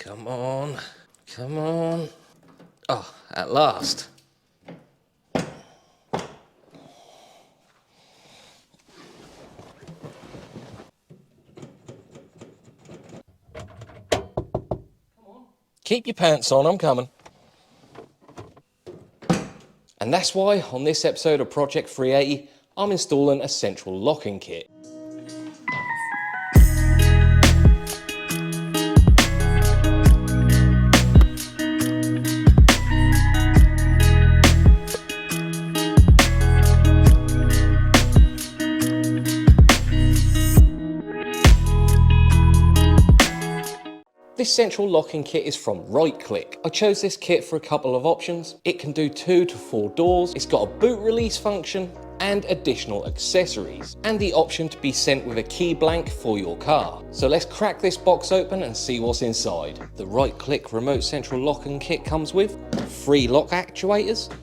Come on, come on. Oh, at last. Keep your pants on, I'm coming. And that's why on this episode of Project 380, I'm installing a central locking kit. This central locking kit is from Right Click. I chose this kit for a couple of options. It can do 2 to 4 doors, it's got a boot release function and additional accessories, and the option to be sent with a key blank for your car. So let's crack this box open and see what's inside. The Right Click remote central locking kit comes with 3 lock actuators,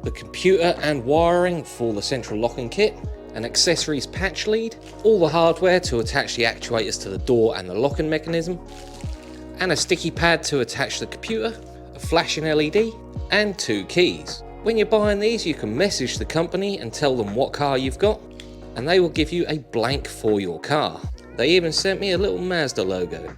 the computer and wiring for the central locking kit, an accessories patch lead, all the hardware to attach the actuators to the door and the locking mechanism, and a sticky pad to attach the computer, a flashing LED, and 2 keys. When you're buying these, you can message the company and tell them what car you've got, and they will give you a blank for your car. They even sent me a little Mazda logo.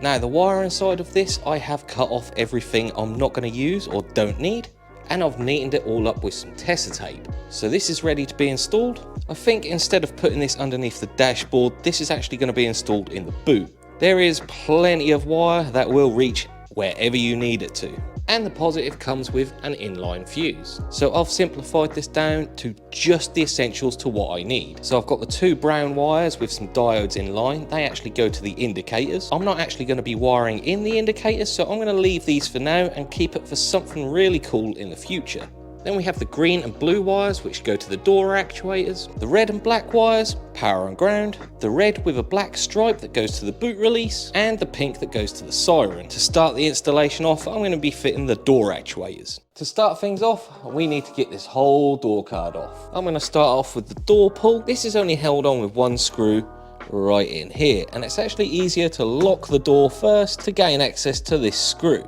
Now, the wiring side of this, I have cut off everything I'm not going to use or don't need, and I've neatened it all up with some Tessa tape. So this is ready to be installed. I think instead of putting this underneath the dashboard, this is actually going to be installed in the boot. There is plenty of wire that will reach wherever you need it to. And the positive comes with an inline fuse. So I've simplified this down to just the essentials to what I need. So I've got the 2 brown wires with some diodes in line. They actually go to the indicators. I'm not actually going to be wiring in the indicators, so I'm going to leave these for now and keep it for something really cool in the future. Then we have the green and blue wires, which go to the door actuators, the red and black wires, power and ground, the red with a black stripe that goes to the boot release, and the pink that goes to the siren. To start the installation off, I'm going to be fitting the door actuators. To start things off, we need to get this whole door card off. I'm going to start off with the door pull. This is only held on with 1 screw right in here, and it's actually easier to lock the door first to gain access to this screw.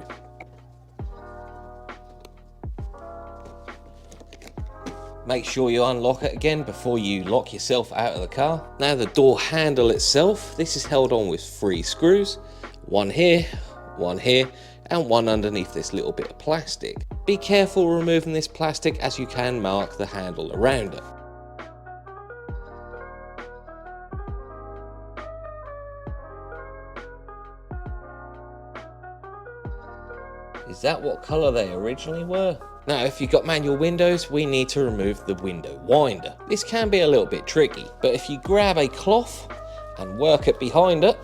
Make sure you unlock it again before you lock yourself out of the car. Now the door handle itself, this is held on with 3 screws. 1 here, 1 here, and 1 underneath this little bit of plastic. Be careful removing this plastic as you can mark the handle around it. Is that what colour they originally were? Now, if you've got manual windows, we need to remove the window winder. This can be a little bit tricky, but if you grab a cloth and work it behind it,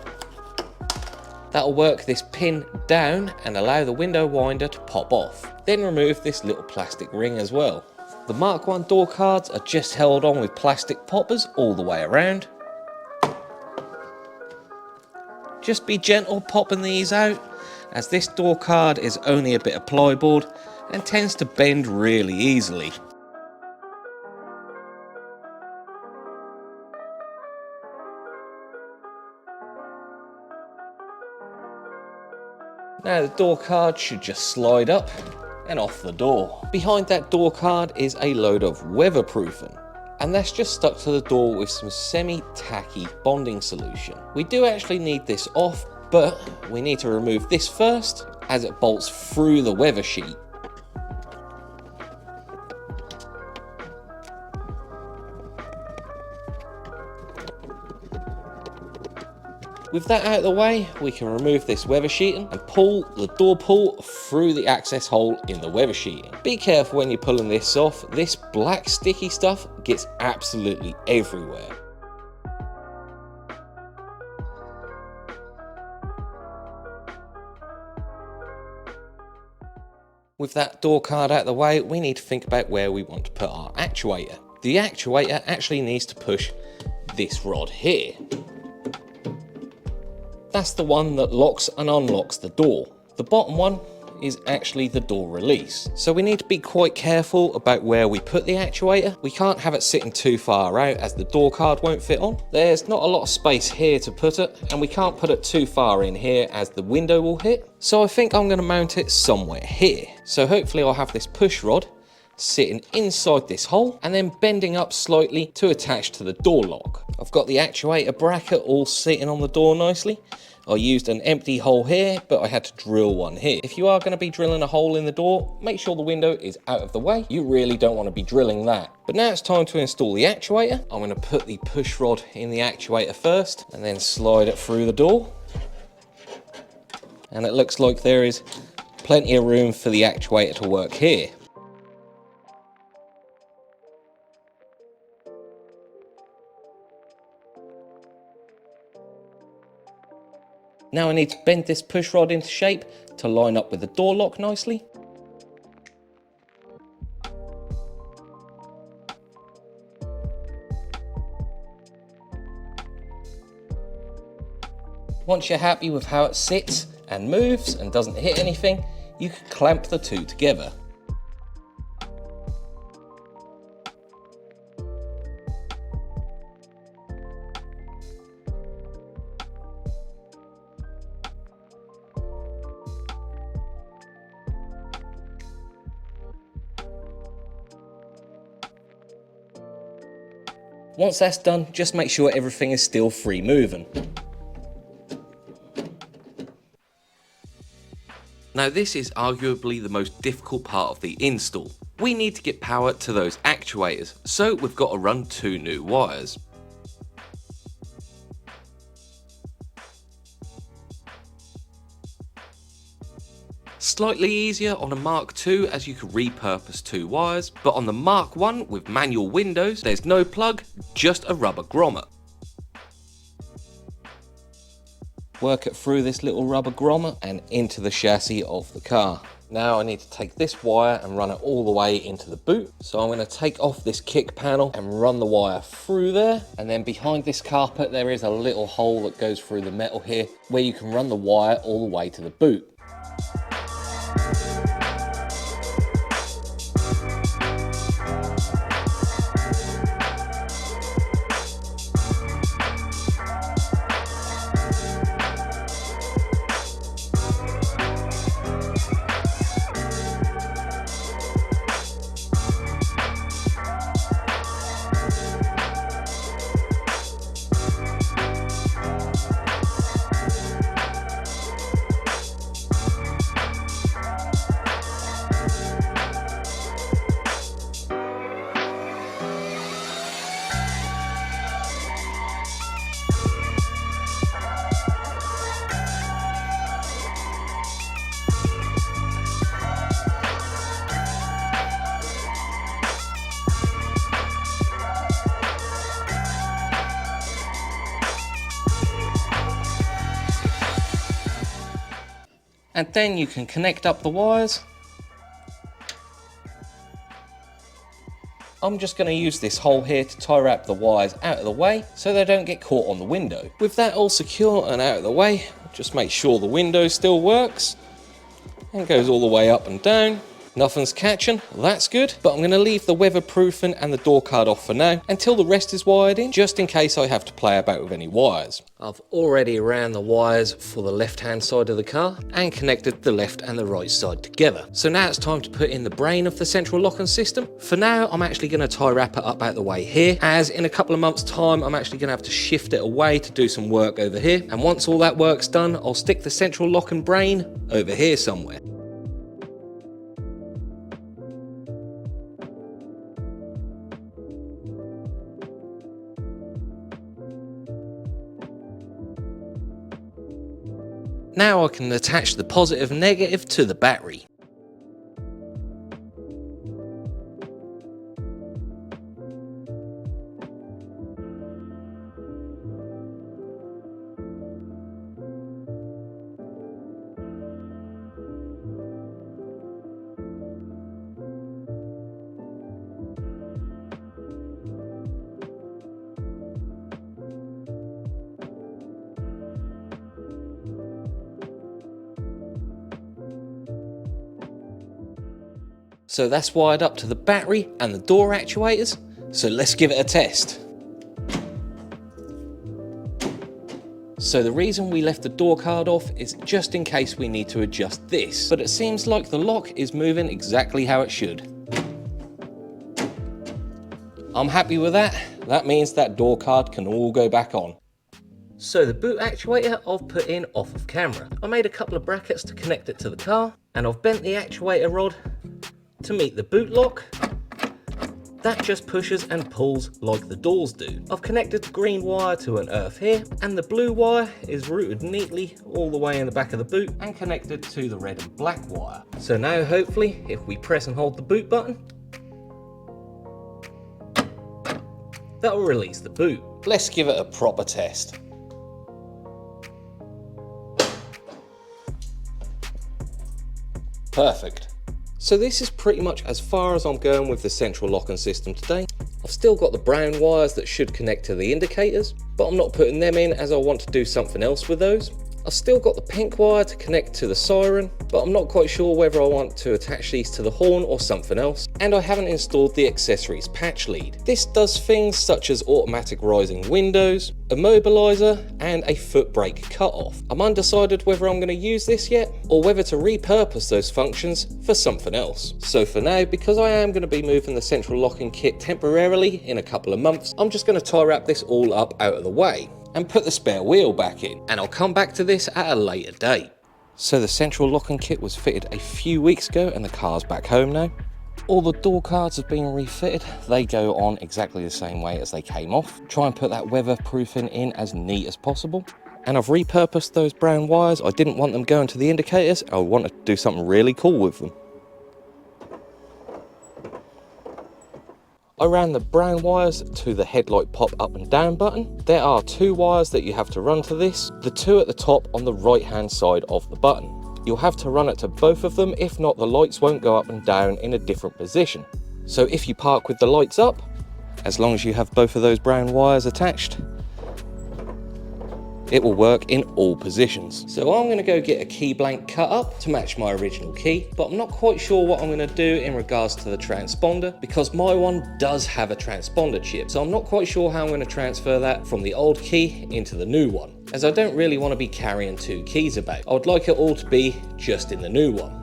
that'll work this pin down and allow the window winder to pop off. Then remove this little plastic ring as well. The Mark 1 door cards are just held on with plastic poppers all the way around. Just be gentle popping these out, as this door card is only a bit of plyboard and tends to bend really easily. Now the door card should just slide up and off the door. Behind that door card is a load of weatherproofing, and that's just stuck to the door with some semi-tacky bonding solution. We do actually need this off, but we need to remove this first as it bolts through the weather sheet. With that out of the way, we can remove this weather sheeting and pull the door pull through the access hole in the weather sheeting. Be careful when you're pulling this off, this black sticky stuff gets absolutely everywhere. With that door card out of the way, we need to think about where we want to put our actuator. The actuator actually needs to push this rod here. That's the one that locks and unlocks the door. The bottom one is actually the door release. So we need to be quite careful about where we put the actuator. We can't have it sitting too far out as the door card won't fit on. There's not a lot of space here to put it, and we can't put it too far in here as the window will hit. So I think I'm going to mount it somewhere here. So hopefully I'll have this push rod sitting inside this hole and then bending up slightly to attach to the door lock. I've got the actuator bracket all sitting on the door nicely. I used an empty hole here, but I had to drill one here. If you are going to be drilling a hole in the door, make sure the window is out of the way. You really don't want to be drilling that. But now it's time to install the actuator. I'm going to put the push rod in the actuator first and then slide it through the door. And it looks like there is plenty of room for the actuator to work here. Now I need to bend this push rod into shape to line up with the door lock nicely. Once you're happy with how it sits and moves and doesn't hit anything, you can clamp the two together. Once that's done, just make sure everything is still free moving. Now this is arguably the most difficult part of the install. We need to get power to those actuators, so we've got to run 2 new wires. Slightly easier on a Mark II as you can repurpose 2 wires, but on the Mark I with manual windows, there's no plug, just a rubber grommet. Work it through this little rubber grommet and into the chassis of the car. Now I need to take this wire and run it all the way into the boot. So I'm going to take off this kick panel and run the wire through there. And then behind this carpet there is a little hole that goes through the metal here where you can run the wire all the way to the boot. And then you can connect up the wires. I'm just going to use this hole here to tie wrap the wires out of the way so they don't get caught on the window. With that all secure and out of the way, just make sure the window still works and goes all the way up and down. Nothing's catching, that's good, but I'm going to leave the weatherproofing and the door card off for now until the rest is wired in, just in case I have to play about with any wires. I've already ran the wires for the left hand side of the car and connected the left and the right side together. So now it's time to put in the brain of the central locking system. For now, I'm actually going to tie wrap it up out the way here, as in a couple of months time I'm actually going to have to shift it away to do some work over here, and once all that work's done I'll stick the central locking brain over here somewhere. Now I can attach the positive and negative to the battery. So that's wired up to the battery and the door actuators. So let's give it a test. So the reason we left the door card off is just in case we need to adjust this, but it seems like the lock is moving exactly how it should. I'm happy with that. That means that door card can all go back on. So the boot actuator I've put in off of camera. I made a couple of brackets to connect it to the car, and I've bent the actuator rod to meet the boot lock. That just pushes and pulls like the doors do. I've connected the green wire to an earth here, and the blue wire is routed neatly all the way in the back of the boot and connected to the red and black wire. So now hopefully if we press and hold the boot button, that will release the boot. Let's give it a proper test. Perfect. So this is pretty much as far as I'm going with the central locking system today. I've still got the brown wires that should connect to the indicators, but I'm not putting them in as I want to do something else with those. I've still got the pink wire to connect to the siren, but I'm not quite sure whether I want to attach these to the horn or something else. And I haven't installed the accessories patch lead. This does things such as automatic rising windows, immobilizer, and a foot brake cutoff. I'm undecided whether I'm going to use this yet, or whether to repurpose those functions for something else. So for now, because I am going to be moving the central locking kit temporarily in a couple of months, I'm just going to tie wrap this all up out of the way and put the spare wheel back in, and I'll come back to this at a later date. So the central locking kit was fitted a few weeks ago and the car's back home now. All the door cards have been refitted. They go on exactly the same way as they came off. Try and put that weatherproofing in as neat as possible. And I've repurposed those brown wires. I didn't want them going to the indicators. I wanted to do something really cool with them. I ran the brown wires to the headlight pop up and down button. There are 2 wires that you have to run to this, the 2 at the top on the right hand side of the button. You'll have to run it to both of them, if not the lights won't go up and down in a different position. So if you park with the lights up, as long as you have both of those brown wires attached, it will work in all positions. So I'm going to go get a key blank cut up to match my original key, but I'm not quite sure what I'm going to do in regards to the transponder, because my one does have a transponder chip. So I'm not quite sure how I'm going to transfer that from the old key into the new one, as I don't really want to be carrying 2 keys about. I would like it all to be just in the new one.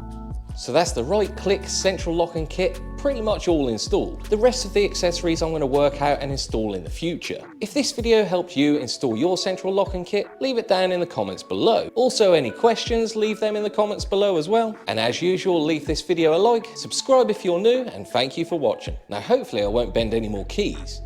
So that's the right click central locking kit pretty much all installed. The rest of the accessories I'm going to work out and install in the future. If this video helped you install your central locking kit, leave it down in the comments below. Also, any questions, leave them in the comments below as well. And as usual, leave this video a like, subscribe if you're new, and thank you for watching. Now hopefully I won't bend any more keys.